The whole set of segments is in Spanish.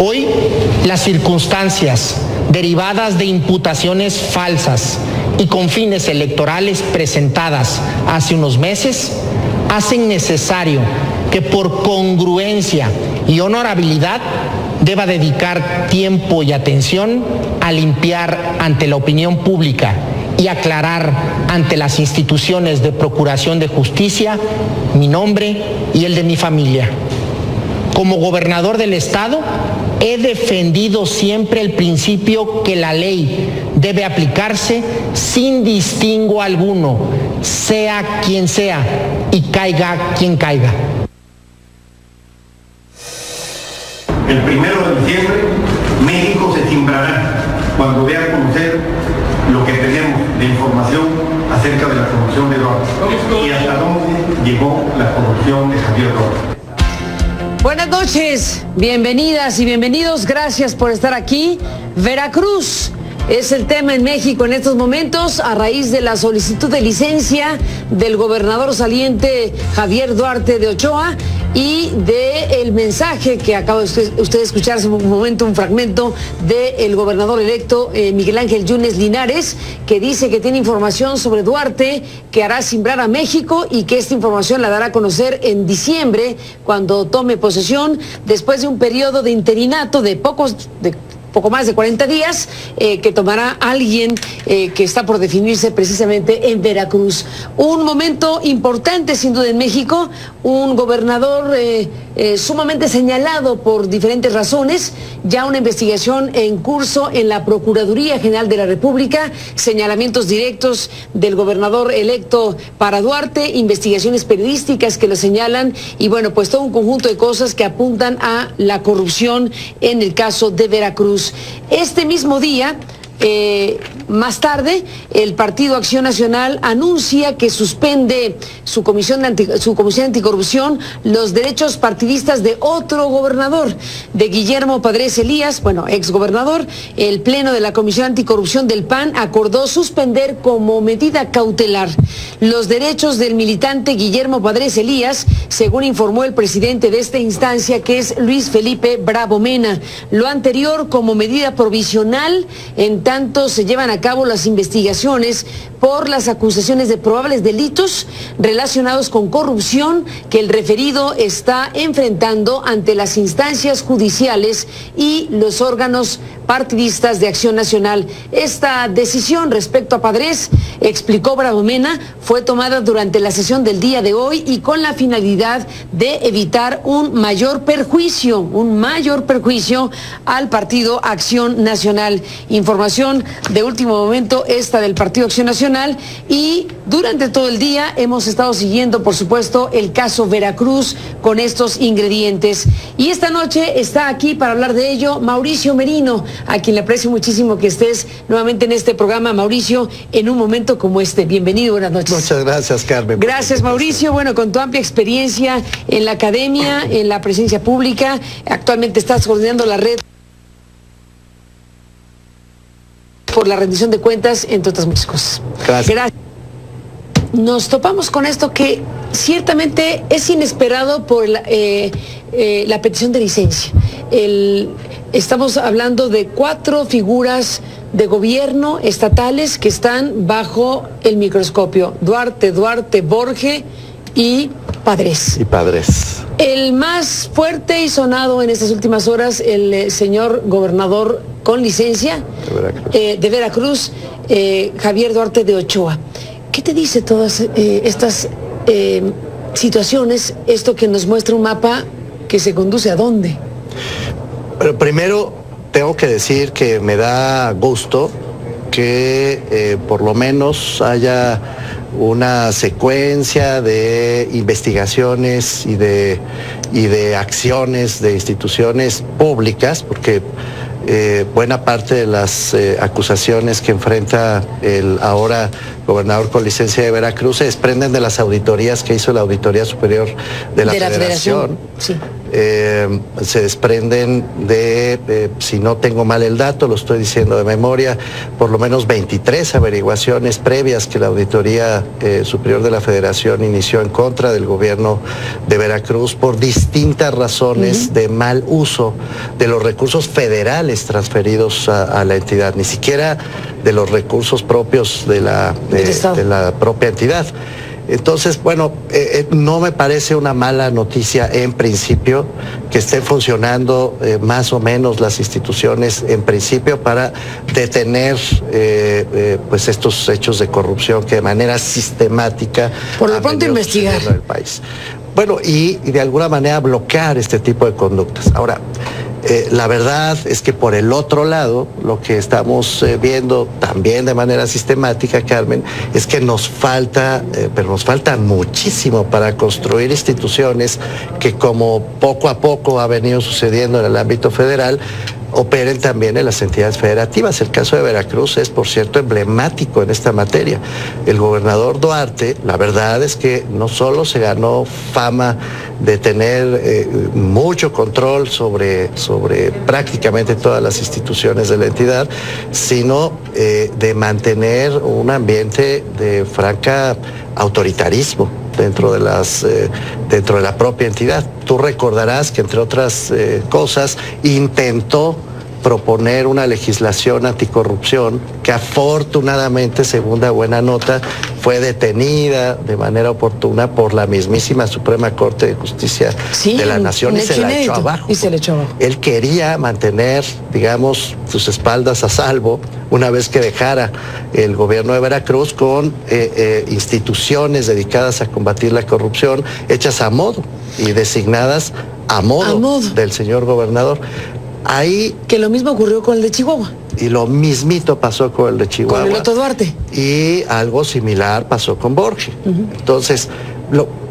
Hoy, las circunstancias derivadas de imputaciones falsas y con fines electorales presentadas hace unos meses hacen necesario que por congruencia y honorabilidad deba dedicar tiempo y atención a limpiar ante la opinión pública y aclarar ante las instituciones de procuración de justicia mi nombre y el de mi familia. Como gobernador del Estado, he defendido siempre el principio que la ley debe aplicarse sin distingo alguno, sea quien sea y caiga quien caiga. El 1 de diciembre, México se timbrará cuando vea a conocer lo que tenemos de información acerca de la corrupción de Duarte y hasta dónde llegó la corrupción de Javier Duarte. Buenas noches, bienvenidas y bienvenidos, gracias por estar aquí. Veracruz es el tema en México en estos momentos a raíz de la solicitud de licencia del gobernador saliente Javier Duarte de Ochoa y del mensaje que acaba usted de escuchar hace un momento, un fragmento del gobernador electo Miguel Ángel Yunes Linares, que dice que tiene información sobre Duarte que hará cimbrar a México y que esta información la dará a conocer en diciembre cuando tome posesión después de un periodo de interinato de poco más de 40 días que tomará alguien que está por definirse precisamente en Veracruz. Un momento importante sin duda en México, un gobernador sumamente señalado por diferentes razones, ya una investigación en curso en la Procuraduría General de la República, señalamientos directos del gobernador electo para Duarte, investigaciones periodísticas que lo señalan y bueno, pues todo un conjunto de cosas que apuntan a la corrupción en el caso de Veracruz. Este mismo día, más tarde, el Partido Acción Nacional anuncia que suspende su comisión anticorrupción los derechos partidistas de otro gobernador, de Guillermo Padres Elías, exgobernador. El Pleno de la Comisión Anticorrupción del PAN acordó suspender como medida cautelar los derechos del militante Guillermo Padres Elías, según informó el presidente de esta instancia, que es Luis Felipe Bravo Mena. Lo anterior como medida provisional, en tanto se llevan a cabo las investigaciones por las acusaciones de probables delitos relacionados con corrupción que el referido está enfrentando ante las instancias judiciales y los órganos partidistas de Acción Nacional. Esta decisión respecto a Padres, explicó Bravo Mena, fue tomada durante la sesión del día de hoy y con la finalidad de evitar un mayor perjuicio al Partido Acción Nacional. Información de último momento esta del Partido Acción Nacional y durante todo el día hemos estado siguiendo, por supuesto, el caso Veracruz con estos ingredientes. Y esta noche está aquí para hablar de ello Mauricio Merino, a quien le aprecio muchísimo que estés nuevamente en este programa, Mauricio, en un momento como este. Bienvenido, buenas noches. Muchas gracias, Carmen. Gracias, Mauricio. Bueno, con tu amplia experiencia en la academia, en la presencia pública, actualmente estás coordinando la red por la rendición de cuentas, entre otras muchas cosas. Gracias. Nos topamos con esto que ciertamente es inesperado por la petición de licencia. Estamos hablando de 4 figuras de gobierno estatales que están bajo el microscopio: Duarte, Borge y Padres. El más fuerte y sonado en estas últimas horas, el señor gobernador con licencia de Veracruz, Javier Duarte de Ochoa. ¿Qué te dice todas estas situaciones, esto que nos muestra un mapa que se conduce a dónde? Pero primero tengo que decir que me da gusto que por lo menos haya una secuencia de investigaciones y de acciones de instituciones públicas, porque buena parte de las acusaciones que enfrenta el ahora gobernador con licencia de Veracruz se desprenden de las auditorías que hizo la Auditoría Superior de la Federación. Sí. se desprenden de, si no tengo mal el dato, lo estoy diciendo de memoria, por lo menos 23 averiguaciones previas que la Auditoría Superior de la Federación inició en contra del gobierno de Veracruz por distintas razones de mal uso de los recursos federales transferidos a la entidad, ni siquiera de los recursos propios de la propia entidad. Entonces, bueno, no me parece una mala noticia en principio que estén funcionando más o menos las instituciones en principio para detener pues estos hechos de corrupción que de manera sistemática por lo pronto investigar en el país. Bueno, y de alguna manera bloquear este tipo de conductas. Ahora, la verdad es que por el otro lado, lo que estamos viendo también de manera sistemática, Carmen, es que nos falta, pero nos falta muchísimo para construir instituciones que, como poco a poco ha venido sucediendo en el ámbito federal, operen también en las entidades federativas. El caso de Veracruz es, por cierto, emblemático en esta materia. El gobernador Duarte, la verdad es que no solo se ganó fama de tener mucho control sobre prácticamente todas las instituciones de la entidad, sino de mantener un ambiente de franca autoritarismo dentro de la propia entidad. Tú recordarás que, entre otras cosas, intentó proponer una legislación anticorrupción que afortunadamente, según la buena nota, fue detenida de manera oportuna por la mismísima Suprema Corte de Justicia de la Nación y se la echó abajo. Él quería mantener, digamos, sus espaldas a salvo una vez que dejara el gobierno de Veracruz con instituciones dedicadas a combatir la corrupción hechas a modo y designadas a modo del señor gobernador. Ahí, que lo mismo ocurrió con el de Chihuahua. Y lo mismito pasó con el de Chihuahua. Con el Otto Duarte. Y algo similar pasó con Borges. Entonces,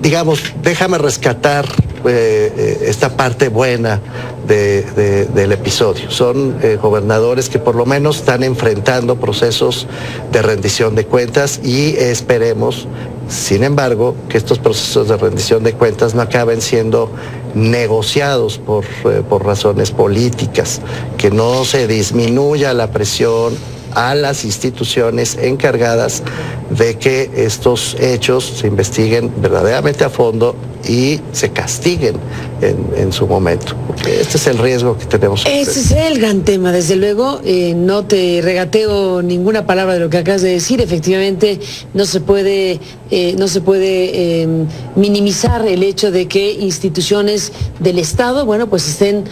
digamos, déjame rescatar esta parte buena del episodio. Son gobernadores que por lo menos están enfrentando procesos de rendición de cuentas y esperemos, sin embargo, que estos procesos de rendición de cuentas no acaben siendo negociados por razones políticas, que no se disminuya la presión a las instituciones encargadas de que estos hechos se investiguen verdaderamente a fondo y se castiguen en su momento. Porque este es el riesgo que tenemos. Ese es el gran tema, desde luego. No te regateo ninguna palabra de lo que acabas de decir. Efectivamente, no se puede minimizar el hecho de que instituciones del Estado, bueno, pues estén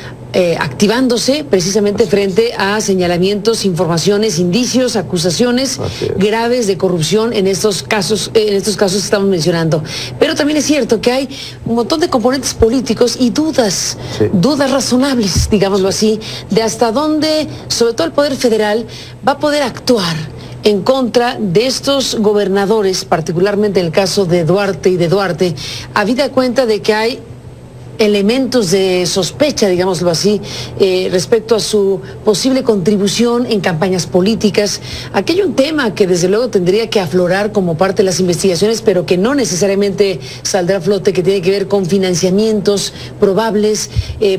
activándose precisamente frente a señalamientos, informaciones, indicios, acusaciones graves de corrupción en estos casos que estamos mencionando. Pero también es cierto que hay un montón de componentes políticos y dudas razonables, digámoslo así, de hasta dónde, sobre todo el Poder Federal, va a poder actuar en contra de estos gobernadores, particularmente en el caso de Duarte y de Duarte, habida cuenta de que hay elementos de sospecha, digámoslo así, respecto a su posible contribución en campañas políticas. Aquí hay un tema que desde luego tendría que aflorar como parte de las investigaciones, pero que no necesariamente saldrá a flote, que tiene que ver con financiamientos probables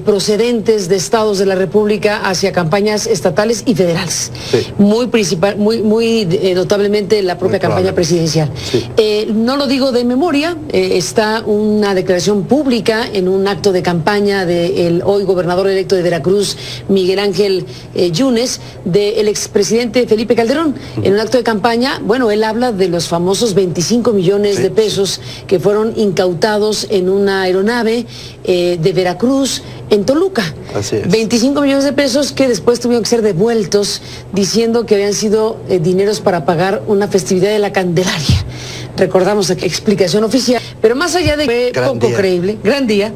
procedentes de estados de la República hacia campañas estatales y federales. Sí. Muy notablemente la propia campaña presidencial. Sí. No lo digo de memoria, está una declaración pública en un acto de campaña del hoy gobernador electo de Veracruz, Miguel Ángel Yunes, del expresidente Felipe Calderón. En un acto de campaña, bueno, él habla de los famosos 25 millones de pesos que fueron incautados en una aeronave de Veracruz en Toluca. Así es. 25 millones de pesos que después tuvieron que ser devueltos diciendo que habían sido dineros para pagar una festividad de la Candelaria. Recordamos la explicación oficial, pero más allá de que fue poco creíble, gran día,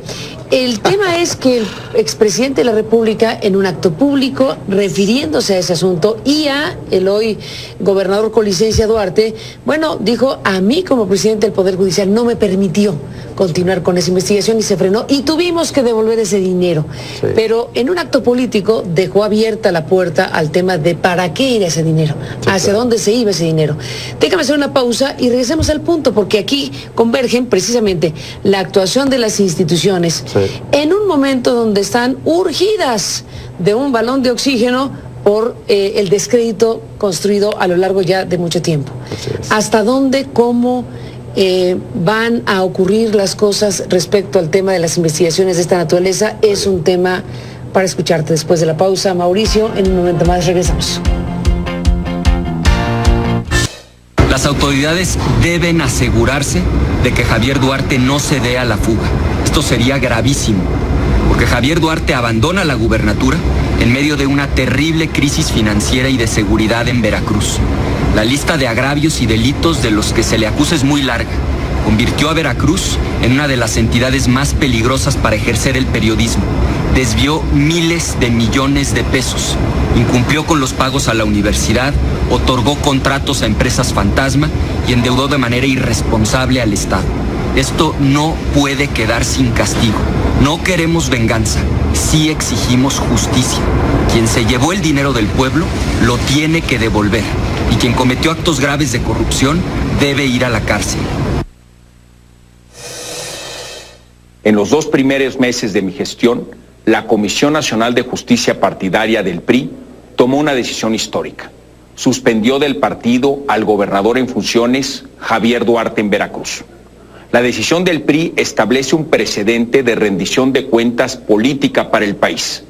el tema es que el expresidente de la República, en un acto público, refiriéndose a ese asunto y a el hoy gobernador con licencia Duarte, bueno, dijo: a mí como presidente del Poder Judicial no me permitió continuar con esa investigación y se frenó y tuvimos que devolver ese dinero. Sí. Pero en un acto político dejó abierta la puerta al tema de para qué era ese dinero, Sí, hacia claro. dónde se iba ese dinero. Déjame hacer una pausa y regresemos al punto, porque aquí convergen precisamente la actuación de las instituciones Sí. en un momento donde están urgidas de un balón de oxígeno por el descrédito construido a lo largo ya de mucho tiempo. Así es. ¿Hasta dónde, cómo van a ocurrir las cosas respecto al tema de las investigaciones de esta naturaleza? Es un tema para escucharte después de la pausa. Mauricio, en un momento más regresamos. Las autoridades deben asegurarse de que Javier Duarte no se dé a la fuga. Esto sería gravísimo, porque Javier Duarte abandona la gubernatura en medio de una terrible crisis financiera y de seguridad en Veracruz. La lista de agravios y delitos de los que se le acusa es muy larga. Convirtió a Veracruz en una de las entidades más peligrosas para ejercer el periodismo. Desvió miles de millones de pesos, incumplió con los pagos a la universidad, otorgó contratos a empresas fantasma y endeudó de manera irresponsable al Estado. Esto no puede quedar sin castigo. No queremos venganza, sí exigimos justicia. Quien se llevó el dinero del pueblo lo tiene que devolver, y quien cometió actos graves de corrupción debe ir a la cárcel. En los 2 primeros meses de mi gestión, la Comisión Nacional de Justicia Partidaria del PRI tomó una decisión histórica. Suspendió del partido al gobernador en funciones, Javier Duarte, en Veracruz. La decisión del PRI establece un precedente de rendición de cuentas política para el país.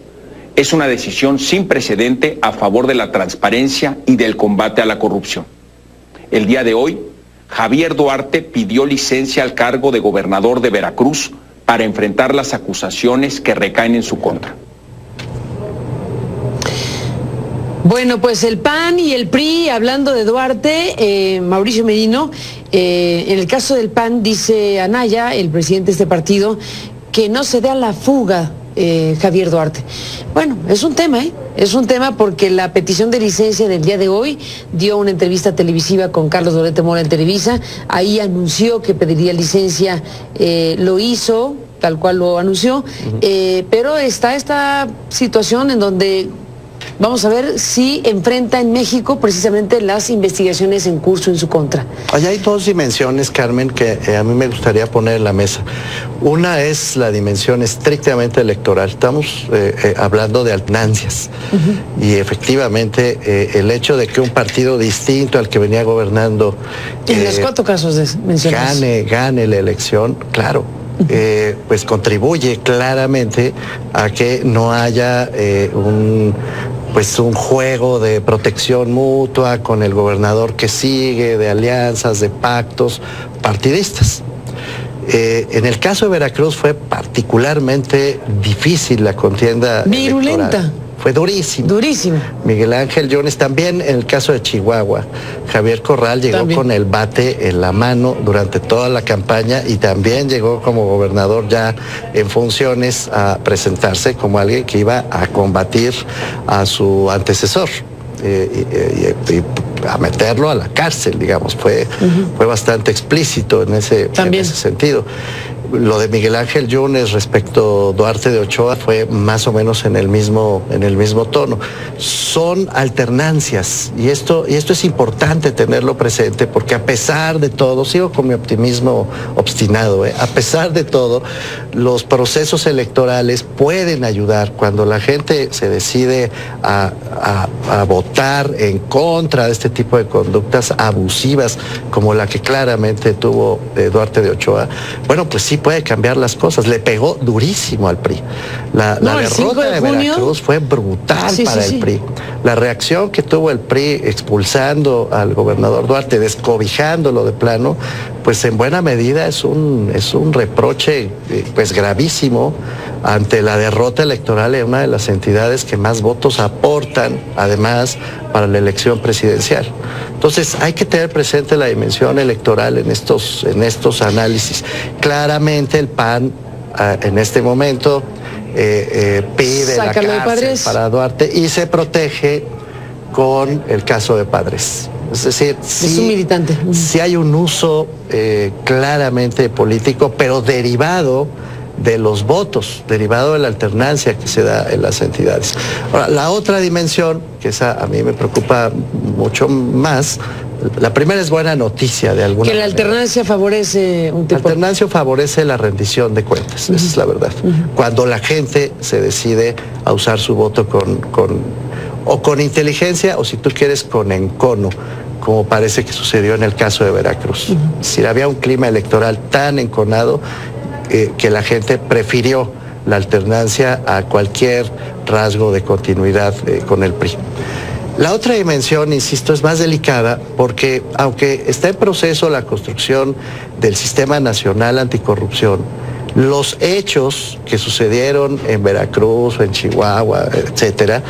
Es una decisión sin precedente a favor de la transparencia y del combate a la corrupción. El día de hoy, Javier Duarte pidió licencia al cargo de gobernador de Veracruz para enfrentar las acusaciones que recaen en su contra. Bueno, pues el PAN y el PRI, hablando de Duarte, Mauricio Medino, en el caso del PAN dice Anaya, el presidente de este partido, que no se dé a la fuga Javier Duarte. Bueno, es un tema, es un tema porque la petición de licencia del día de hoy dio una entrevista televisiva con Carlos Loret de Mola en Televisa, ahí anunció que pediría licencia, lo hizo, tal cual lo anunció, pero está esta situación en donde vamos a ver si enfrenta en México precisamente las investigaciones en curso en su contra. Allá hay 2 dimensiones, Carmen, que a mí me gustaría poner en la mesa. Una es la dimensión estrictamente electoral. Estamos hablando de alternancias. Y efectivamente, el hecho de que un partido distinto al que venía gobernando En los 4 casos mencionados. gane la elección, claro. Pues contribuye claramente a que no haya un juego de protección mutua con el gobernador que sigue, de alianzas, de pactos partidistas. En el caso de Veracruz fue particularmente difícil la contienda virulenta. electoral. Fue durísimo. Durísimo. Miguel Ángel Yunes, también en el caso de Chihuahua, Javier Corral llegó también con el bate en la mano durante toda la campaña y también llegó como gobernador ya en funciones a presentarse como alguien que iba a combatir a su antecesor. Y a meterlo a la cárcel, digamos, fue bastante explícito en ese sentido. Lo de Miguel Ángel Yunes respecto a Duarte de Ochoa fue más o menos en el mismo tono. Son alternancias y esto es importante tenerlo presente porque a pesar de todo, sigo con mi optimismo obstinado, a pesar de todo, los procesos electorales pueden ayudar cuando la gente se decide a votar en contra de este tipo de conductas abusivas como la que claramente tuvo Duarte de Ochoa. Bueno, pues sí puede cambiar las cosas. Le pegó durísimo al PRI. La derrota de Veracruz fue brutal para el PRI. La reacción que tuvo el PRI expulsando al gobernador Duarte, descobijándolo de plano, pues en buena medida es un reproche pues gravísimo ante la derrota electoral en una de las entidades que más votos aportan, además, para la elección presidencial. Entonces, hay que tener presente la dimensión electoral en estos análisis. Claramente el PAN, en este momento, pide Sácalo la cárcel para Duarte y se protege con el caso de Padres. Es decir, Es un militante. sí hay un uso claramente político, pero derivado de los votos, derivado de la alternancia que se da en las entidades. Ahora, la otra dimensión, que esa a mí me preocupa mucho más, la primera es buena noticia de alguna Que la manera. alternancia favorece un La tipo. alternancia favorece la rendición de cuentas, esa es la verdad. Cuando la gente se decide a usar su voto con inteligencia, o si tú quieres con encono, como parece que sucedió en el caso de Veracruz. Es decir, había un clima electoral tan enconado que la gente prefirió la alternancia a cualquier rasgo de continuidad con el PRI. La otra dimensión, insisto, es más delicada porque aunque está en proceso la construcción del Sistema Nacional Anticorrupción, los hechos que sucedieron en Veracruz o en Chihuahua, etcétera,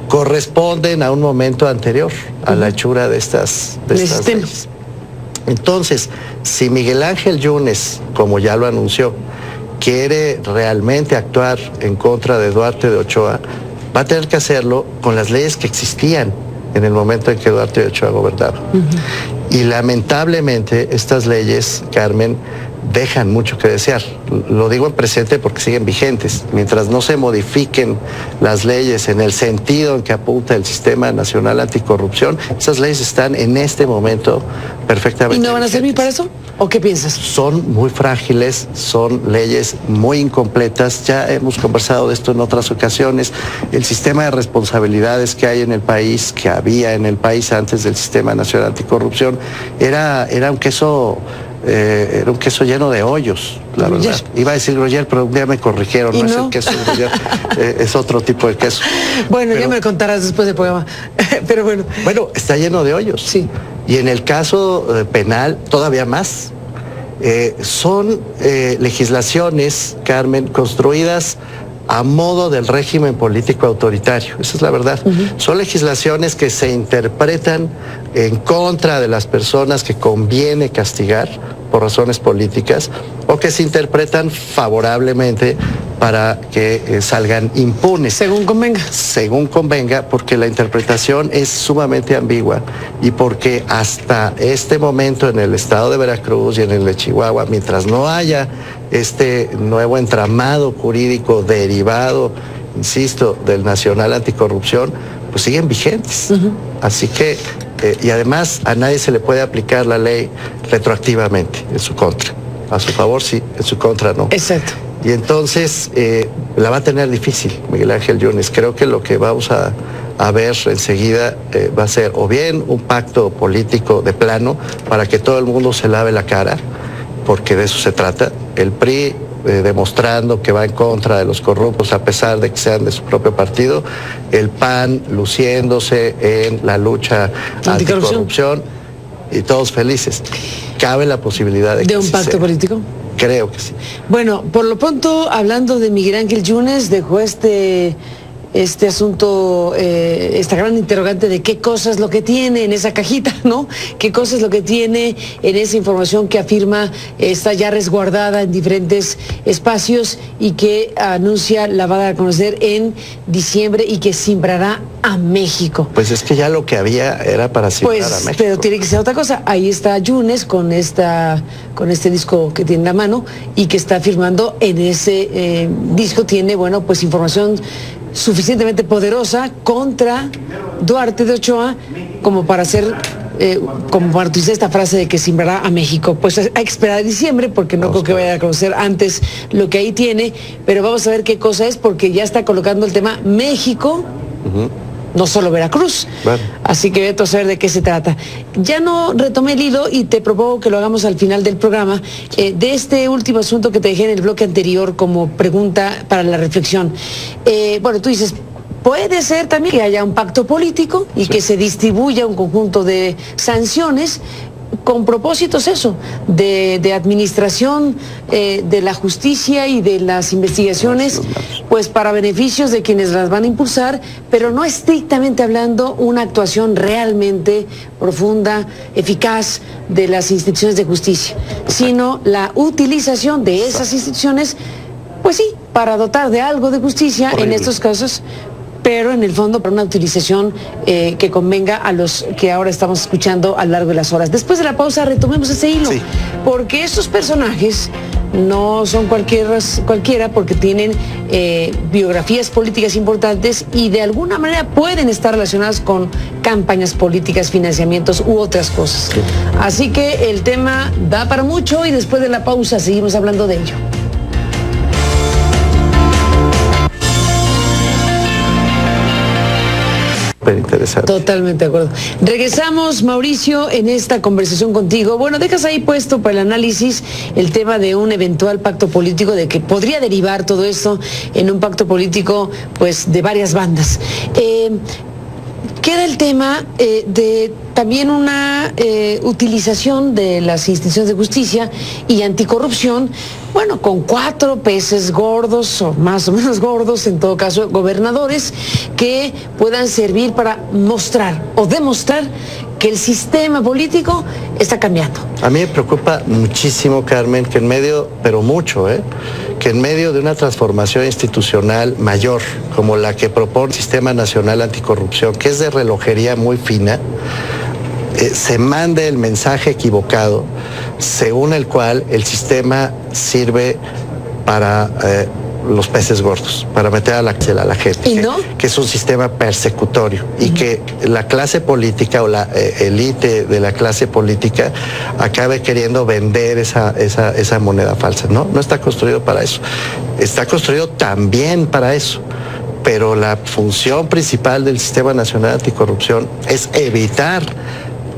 corresponden a un momento anterior a la hechura de estas leyes. Entonces, si Miguel Ángel Yunes, como ya lo anunció, quiere realmente actuar en contra de Duarte de Ochoa, va a tener que hacerlo con las leyes que existían en el momento en que Duarte de Ochoa gobernaba. Y lamentablemente estas leyes, Carmen, dejan mucho que desear. Lo digo en presente porque siguen vigentes. Mientras no se modifiquen las leyes en el sentido en que apunta el Sistema Nacional Anticorrupción, esas leyes están en este momento perfectamente ¿Y no van a servir para eso? ¿O qué piensas? Son muy frágiles, son leyes muy incompletas. Ya hemos conversado de esto en otras ocasiones. El sistema de responsabilidades que hay en el país, que había en el país antes del Sistema Nacional Anticorrupción, era un queso lleno de hoyos, la verdad. Iba a decir gruyère, pero un día me corrigieron, no es el queso gruyère, es otro tipo de queso. Bueno, ya me contarás después del programa. Pero bueno. Bueno, está lleno de hoyos. Sí. Y en el caso penal, todavía más. Son legislaciones, Carmen, construidas a modo del régimen político autoritario. Esa es la verdad. Son legislaciones que se interpretan en contra de las personas que conviene castigar por razones políticas o que se interpretan favorablemente para que salgan impunes. Según convenga. Según convenga, porque la interpretación es sumamente ambigua y porque hasta este momento en el estado de Veracruz y en el de Chihuahua, mientras no haya este nuevo entramado jurídico derivado, insisto, del Nacional Anticorrupción, pues siguen vigentes. Así que, y además a nadie se le puede aplicar la ley retroactivamente en su contra. A su favor sí, en su contra no. Exacto. Y entonces la va a tener difícil Miguel Ángel Yunes. Creo que lo que vamos a ver enseguida va a ser o bien un pacto político de plano para que todo el mundo se lave la cara, porque de eso se trata. El PRI demostrando que va en contra de los corruptos a pesar de que sean de su propio partido, el PAN luciéndose en la lucha anticorrupción y todos felices. ¿Cabe la posibilidad de que un pacto político? Creo que sí. Bueno, por lo pronto, hablando de Miguel Ángel Yunes, dejó este asunto, esta gran interrogante de qué cosa es lo que tiene en esa cajita, ¿no? ¿Qué cosa es lo que tiene en esa información que afirma está ya resguardada en diferentes espacios y que anuncia la va a dar a conocer en diciembre y que simbrará a México? Pues es que ya lo que había era para simbrar a México. Pero tiene que ser otra cosa. Ahí está Yunes con este disco que tiene en la mano y que está firmando en ese disco. Tiene, bueno, pues información suficientemente poderosa contra Duarte de Ochoa como para hacer, como para utilizar esta frase de que simbrará a México. Pues hay que esperar a diciembre porque no creo que vaya a conocer antes lo que ahí tiene, pero vamos a ver qué cosa es porque ya está colocando el tema México. No solo Veracruz. Bueno. Así que vete a saber de qué se trata. Ya no retomé el hilo y te propongo que lo hagamos al final del programa, de este último asunto que te dejé en el bloque anterior como pregunta para la reflexión. Bueno, tú dices, puede ser también que haya un pacto político y que se distribuya un conjunto de sanciones con propósitos de administración de la justicia y de las investigaciones, pues para beneficios de quienes las van a impulsar, pero no estrictamente hablando una actuación realmente profunda, eficaz de las instituciones de justicia, sino la utilización de esas instituciones, pues sí, para dotar de algo de justicia en estos casos pero en el fondo para una utilización que convenga a los que ahora estamos escuchando a lo largo de las horas. Después de la pausa retomemos ese hilo, Sí. porque estos personajes no son cualquiera porque tienen biografías políticas importantes y de alguna manera pueden estar relacionadas con campañas políticas, financiamientos u otras cosas. Sí. Así que el tema da para mucho y después de la pausa seguimos hablando de ello. Súper interesante. Totalmente de acuerdo. Regresamos, Mauricio, en esta conversación contigo. Bueno, dejas ahí puesto para el análisis el tema de un eventual pacto político, de que podría derivar todo esto en un pacto político, pues, de varias bandas. Queda el tema de también una utilización de las instituciones de justicia y anticorrupción, bueno, con 4 peces gordos o más o menos gordos, en todo caso, gobernadores que puedan servir para mostrar o demostrar que el sistema político está cambiando. A mí me preocupa muchísimo, Carmen, que en medio, pero mucho, que en medio de una transformación institucional mayor, como la que propone el Sistema Nacional Anticorrupción, que es de relojería muy fina, se mande el mensaje equivocado, según el cual el sistema sirve para los peces gordos, para meter a la cárcel a la gente, ¿Y no? que es un sistema persecutorio y que la clase política o la élite de la clase política acabe queriendo vender esa moneda falsa. No está construido para eso. Está construido también para eso. Pero la función principal del Sistema Nacional Anticorrupción es evitar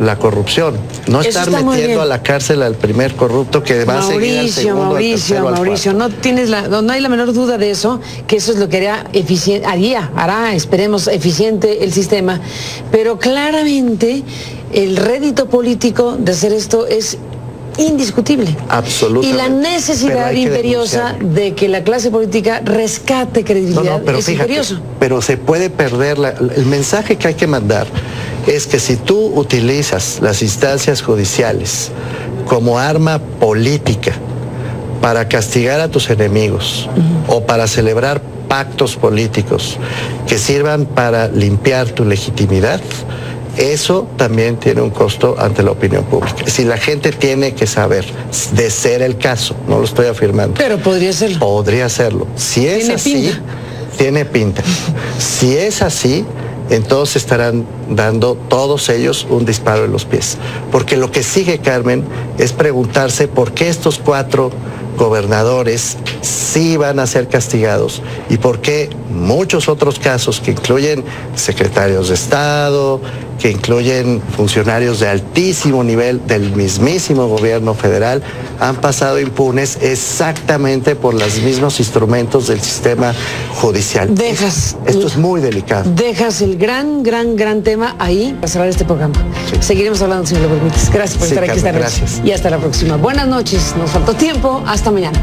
la corrupción, no Eso estar está muy bien. metiendo a la cárcel al primer corrupto que va a seguir al segundo, al tercero, al Mauricio, cuarto. no hay la menor duda de eso, que eso es lo que hará, esperemos, eficiente el sistema, pero claramente el rédito político de hacer esto es indiscutible. Absolutamente. Y la Pero necesidad hay que imperiosa denunciarlo. de que la clase política rescate credibilidad pero es fíjate, imperioso. pero se puede perder el mensaje que hay que mandar es que si tú utilizas las instancias judiciales como arma política para castigar a tus enemigos o para celebrar pactos políticos que sirvan para limpiar tu legitimidad, eso también tiene un costo ante la opinión pública. Si la gente tiene que saber, de ser el caso, no lo estoy afirmando. Pero podría serlo. Podría serlo. Si es Tiene así, pinta. tiene pinta. Si es así, entonces estarán dando todos ellos un disparo en los pies. Porque lo que sigue, Carmen, es preguntarse por qué estos 4 gobernadores sí van a ser castigados y por qué muchos otros casos que incluyen secretarios de Estado, que incluyen funcionarios de altísimo nivel del mismísimo gobierno federal, han pasado impunes exactamente por los mismos instrumentos del sistema judicial. Esto es muy delicado. Dejas el gran tema ahí para cerrar este programa. Sí. Seguiremos hablando, si me lo permites. Gracias por Sí, estar aquí esta Carmen, noche. gracias. Y hasta la próxima. Buenas noches. Nos faltó tiempo. Hasta mañana.